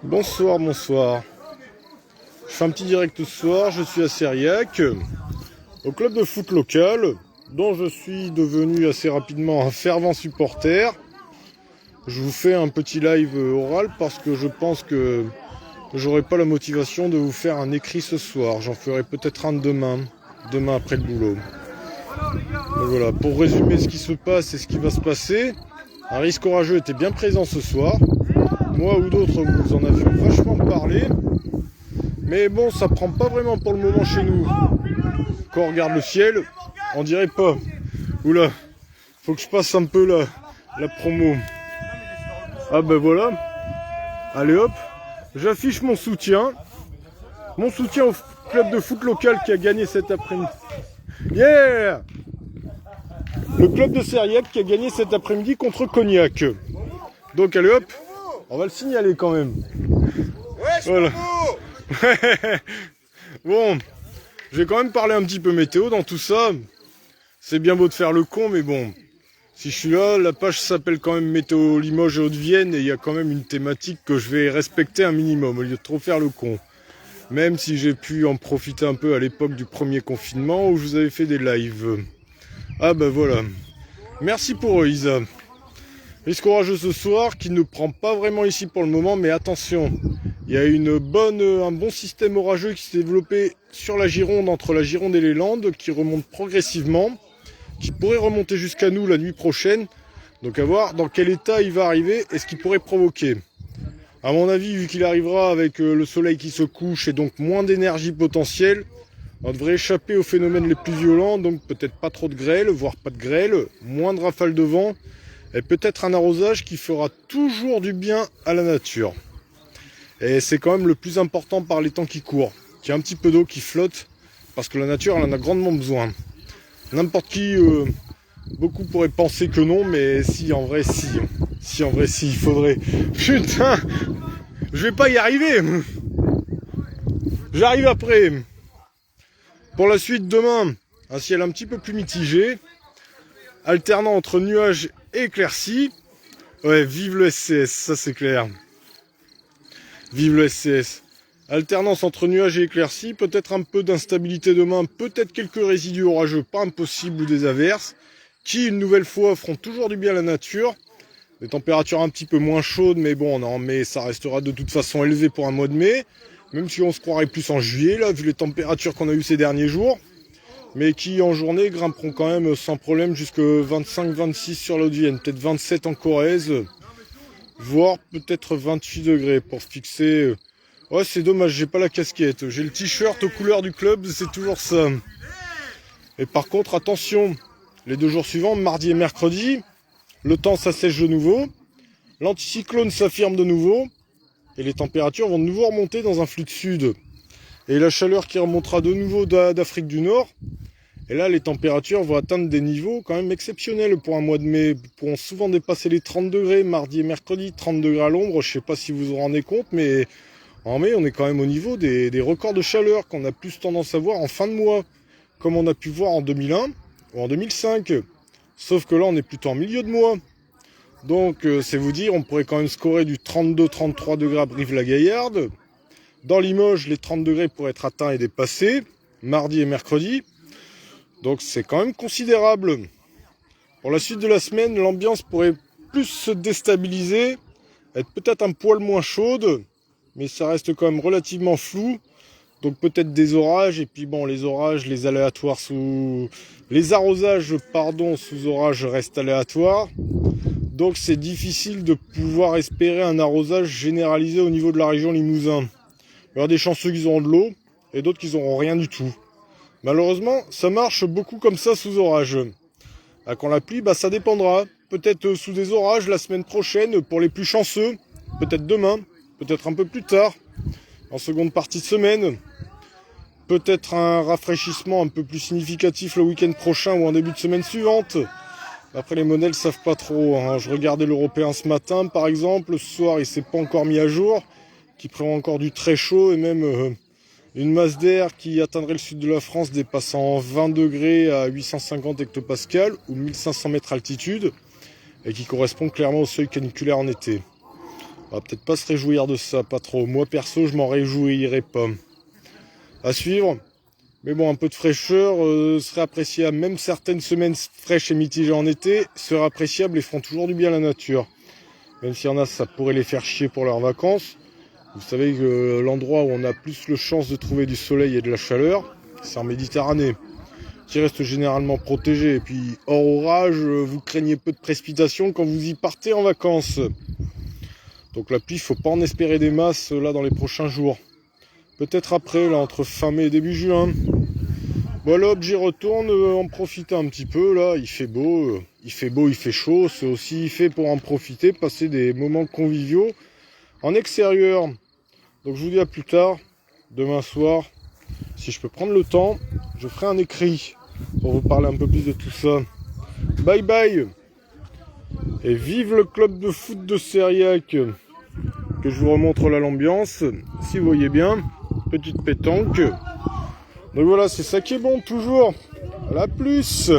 Bonsoir, bonsoir. Je fais un petit direct ce soir, je suis à Serillac, au club de foot local, dont je suis devenu assez rapidement un fervent supporter. Je vous fais un petit live oral parce que je pense que j'aurai pas la motivation de vous faire un écrit ce soir. J'en ferai peut-être un demain après le boulot. Donc voilà, pour résumer ce qui se passe et ce qui va se passer, un risque orageux était bien présent ce soir. Moi ou d'autres, vous en avez vachement parlé. Mais bon, ça prend pas vraiment pour le moment chez nous. Quand on regarde le ciel, on dirait pas. Oula, faut que je passe un peu la promo. Ah ben voilà. Allez hop, j'affiche mon soutien. Mon soutien au club de foot local qui a gagné cet après-midi. Yeah! Le club de Serillac qui a gagné cet après-midi contre Cognac. Donc allez hop, on va le signaler quand même. Voilà. Bon, je vais quand même parler un petit peu météo dans tout ça. C'est bien beau de faire le con, mais bon, si je suis là, la page s'appelle quand même Météo Limoges et Haute-Vienne et il y a quand même une thématique que je vais respecter un minimum au lieu de trop faire le con. Même si j'ai pu en profiter un peu à l'époque du premier confinement où je vous avais fait des lives. Ah bah voilà. Merci pour eux, Isa. Risque orageux ce soir qui ne prend pas vraiment ici pour le moment, mais attention. Il y a un bon système orageux qui s'est développé sur la Gironde, entre la Gironde et les Landes, qui remonte progressivement, qui pourrait remonter jusqu'à nous la nuit prochaine. Donc à voir dans quel état il va arriver et ce qu'il pourrait provoquer. À mon avis, vu qu'il arrivera avec le soleil qui se couche et donc moins d'énergie potentielle, on devrait échapper aux phénomènes les plus violents, donc peut-être pas trop de grêle, voire pas de grêle, moins de rafales de vent, et peut-être un arrosage qui fera toujours du bien à la nature. Et c'est quand même le plus important par les temps qui courent, qu'il y a un petit peu d'eau qui flotte, parce que la nature elle en a grandement besoin. N'importe qui, beaucoup pourraient penser que non, mais si, en vrai, si. Si, en vrai, si, il faudrait. Putain, je vais pas y arriver. J'arrive après. Pour la suite, demain, un ciel un petit peu plus mitigé, alternant entre nuages et éclaircies. Ouais, vive le SCS, ça c'est clair. Vive le SCS. Alternance entre nuages et éclaircies, peut-être un peu d'instabilité demain, peut-être quelques résidus orageux, pas impossible, ou des averses, qui, une nouvelle fois, feront toujours du bien à la nature. Des températures un petit peu moins chaudes, mais bon, non, mais ça restera de toute façon élevé pour un mois de mai. Même si on se croirait plus en juillet, là, vu les températures qu'on a eues ces derniers jours. Mais qui, en journée, grimperont quand même sans problème jusque 25-26 sur la Haute-Vienne. Peut-être 27 en Corrèze, voire peut-être 28 degrés pour fixer... Ouais, c'est dommage, j'ai pas la casquette. J'ai le t-shirt aux couleurs du club, c'est toujours ça. Et par contre, attention, les 2 jours suivants, mardi et mercredi, le temps s'assèche de nouveau. L'anticyclone s'affirme de nouveau. Et les températures vont de nouveau remonter dans un flux de sud. Et la chaleur qui remontera de nouveau d'Afrique du Nord. Et là, les températures vont atteindre des niveaux quand même exceptionnels pour un mois de mai. Ils pourront souvent dépasser les 30 degrés mardi et mercredi, 30 degrés à l'ombre. Je ne sais pas si vous vous en rendez compte, mais en mai, on est quand même au niveau des records de chaleur qu'on a plus tendance à voir en fin de mois, comme on a pu voir en 2001 ou en 2005. Sauf que là, on est plutôt en milieu de mois. Donc, c'est vous dire, on pourrait quand même scorer du 32-33 degrés à Brive-la-Gaillarde. Dans Limoges, les 30 degrés pourraient être atteints et dépassés, mardi et mercredi. Donc, c'est quand même considérable. Pour la suite de la semaine, l'ambiance pourrait plus se déstabiliser, être peut-être un poil moins chaude, mais ça reste quand même relativement flou. Donc, peut-être des orages, et puis bon, les orages, les aléatoires les arrosages, sous orage restent aléatoires. Donc c'est difficile de pouvoir espérer un arrosage généralisé au niveau de la région Limousin. Il y aura des chanceux qui auront de l'eau et d'autres qui n'auront rien du tout. Malheureusement, ça marche beaucoup comme ça sous orage. Quand la pluie, ça dépendra. Peut-être sous des orages la semaine prochaine pour les plus chanceux. Peut-être demain, peut-être un peu plus tard, en seconde partie de semaine. Peut-être un rafraîchissement un peu plus significatif le week-end prochain ou en début de semaine suivante. Après, les modèles savent pas trop. Je regardais l'européen ce matin, par exemple. Ce soir, il s'est pas encore mis à jour. Qui prend encore du très chaud et même une masse d'air qui atteindrait le sud de la France dépassant 20 degrés à 850 hectopascales ou 1500 mètres altitude et qui correspond clairement au seuil caniculaire en été. On va peut-être pas se réjouir de ça, pas trop. Moi perso, je m'en réjouirais pas. À suivre. Mais bon, un peu de fraîcheur serait appréciable. Même certaines semaines fraîches et mitigées en été seraient appréciables et feront toujours du bien à la nature. Même s'il y en a, ça pourrait les faire chier pour leurs vacances. Vous savez que l'endroit où on a plus de chance de trouver du soleil et de la chaleur, c'est en Méditerranée, qui reste généralement protégé. Et puis, hors orage, vous craignez peu de précipitations quand vous y partez en vacances. Donc la pluie, faut pas en espérer des masses là dans les prochains jours. Peut-être après, là, entre fin mai et début juin. Voilà, hop, j'y retourne, en profiter un petit peu, là, il fait beau, il fait chaud, c'est aussi fait pour en profiter, passer des moments conviviaux en extérieur. Donc je vous dis à plus tard, demain soir, si je peux prendre le temps, je ferai un écrit pour vous parler un peu plus de tout ça. Bye bye. Et vive le club de foot de Seriac. Que je vous remontre là l'ambiance, si vous voyez bien, petite pétanque. Donc voilà, c'est ça qui est bon toujours. À la plus.